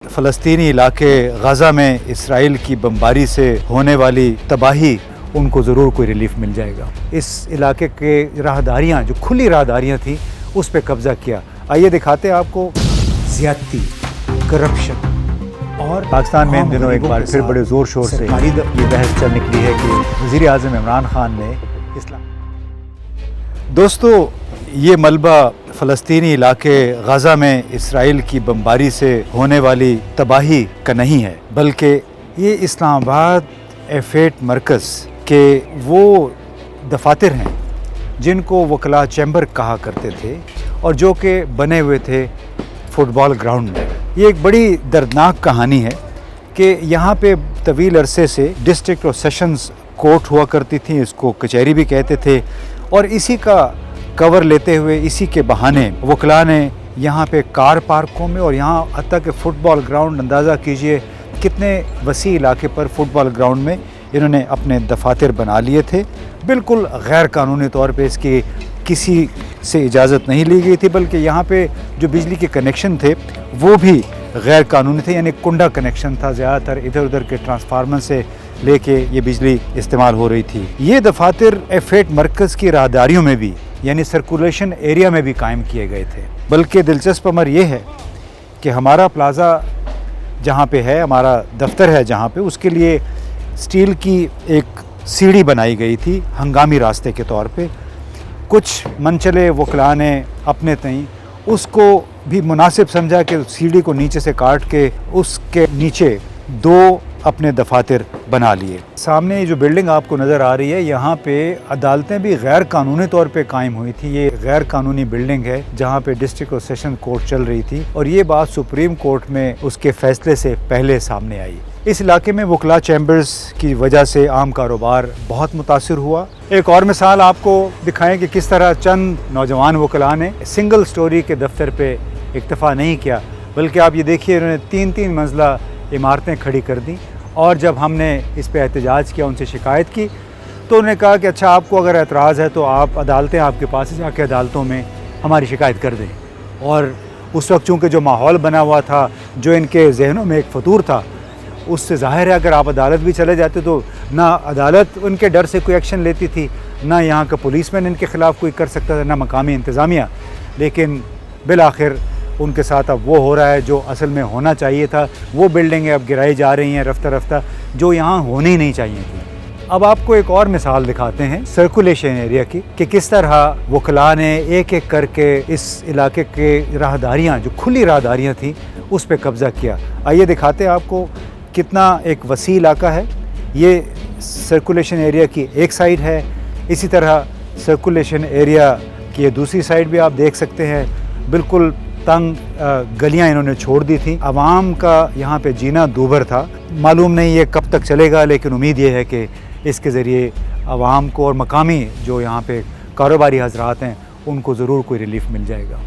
फ़लस्तीनी इलाके गज़ा में इसराइल की बमबारी से होने वाली तबाही उनको ज़रूर कोई रिलीफ मिल जाएगा। इस इलाके के राहदारियाँ जो खुली राहदारियाँ थी उस पर कब्ज़ा किया। आइए दिखाते हैं आपको ज़्यादती, करप्शन और पाकिस्तान में इन दिनों एक बार फिर बड़े ज़ोर शोर से ये बहस चल निकली है कि वज़ीर आज़म इमरान खान ने इस्लाम। दोस्तों, ये मलबा फ़लस्तीनी इलाके गज़ा में इसराइल की बमबारी से होने वाली तबाही का नहीं है, बल्कि ये इस्लामाबाद F8 मरकज़ के वो दफातर हैं जिनको वकला चैम्बर कहा करते थे और जो कि बने हुए थे फुटबॉल ग्राउंड में। ये एक बड़ी दर्दनाक कहानी है कि यहाँ पे तवील अरसे से डिस्ट्रिक्ट और सेशंस कोर्ट हुआ करती थी, इसको कचहरी भी कहते थे, और इसी का कवर लेते हुए इसी के बहाने वकला ने यहाँ पे कार पार्कों में और यहाँ हत्ता कि फ़ुटबॉल ग्राउंड, अंदाज़ा कीजिए कितने वसी इलाके पर फ़ुटबॉल ग्राउंड में इन्होंने अपने दफातर बना लिए थे। बिल्कुल गैर कानूनी तौर पे इसकी किसी से इजाज़त नहीं ली गई थी, बल्कि यहाँ पे जो बिजली के कनेक्शन थे वो भी गैर कानूनी थे, यानी कुंडा कनेक्शन था। ज़्यादातर इधर उधर के ट्रांसफार्मर से लेके ये बिजली इस्तेमाल हो रही थी। ये दफातर F8 मरकज़ की राहदारियों में भी, यानी सर्कुलेशन एरिया में भी कायम किए गए थे। बल्कि दिलचस्प अमर ये है कि हमारा प्लाज़ा जहाँ पे है, हमारा दफ्तर है जहाँ पे, उसके लिए स्टील की एक सीढ़ी बनाई गई थी हंगामी रास्ते के तौर पे। कुछ मनचले वकला ने अपने तईं उसको भी मुनासिब समझा कि सीढ़ी को नीचे से काट के उसके नीचे दो अपने दफातर बना लिए। सामने जो बिल्डिंग आपको नज़र आ रही है, यहाँ पे अदालतें भी गैर कानूनी तौर पे कायम हुई थी। ये गैर कानूनी बिल्डिंग है जहाँ पे डिस्ट्रिक्ट और सेशन कोर्ट चल रही थी, और ये बात सुप्रीम कोर्ट में उसके फैसले से पहले सामने आई। इस इलाके में वकला चैम्बर्स की वजह से आम कारोबार बहुत मुतासिर हुआ। एक और मिसाल आपको दिखाएं कि किस तरह चंद नौजवान वकला ने सिंगल स्टोरी के दफ्तर पे इक्तफ़ा नहीं किया, बल्कि आप ये देखिए इन्होंने 3-3 मंजिला इमारतें खड़ी कर दी। और जब हमने इस पे एहतजाज किया, उनसे शिकायत की, तो उन्होंने कहा कि अच्छा, आपको अगर एतराज़ है तो आप अदालतें आपके पास जाके अदालतों में हमारी शिकायत कर दें। और उस वक्त चूँकि जो माहौल बना हुआ था, जो इनके जहनों में एक फतूर था, उससे ज़ाहिर है अगर आप अदालत भी चले जाते तो ना अदालत उनके डर से कोई एक्शन लेती थी, ना यहाँ का पुलिसमैन इनके ख़िलाफ़ कोई कर सकता था, ना मकामी इंतज़ामिया। लेकिन बिलाखिर उनके साथ अब वो हो रहा है जो असल में होना चाहिए था। वो बिल्डिंगें अब गिराई जा रही हैं रफ्ता रफ्ता, जो यहाँ होनी नहीं चाहिए थी। अब आपको एक और मिसाल दिखाते हैं सर्कुलेशन एरिया की, कि किस तरह वकला ने एक एक करके इस इलाके के राहदारियाँ जो खुली राहदारियाँ थी उस पर कब्ज़ा किया। आइए दिखाते हैं आपको कितना एक वसी इलाका है। ये सर्कुलेशन एरिया की एक साइड है, इसी तरह सर्कुलेशन एरिया की ये दूसरी साइड भी आप देख सकते हैं। बिल्कुल तंग गलियां इन्होंने छोड़ दी थी। आवाम का यहाँ पे जीना दूभर था। मालूम नहीं ये कब तक चलेगा, लेकिन उम्मीद ये है कि इसके ज़रिए आवाम को और मकामी जो यहाँ पे कारोबारी हजरात हैं उनको ज़रूर कोई रिलीफ मिल जाएगा।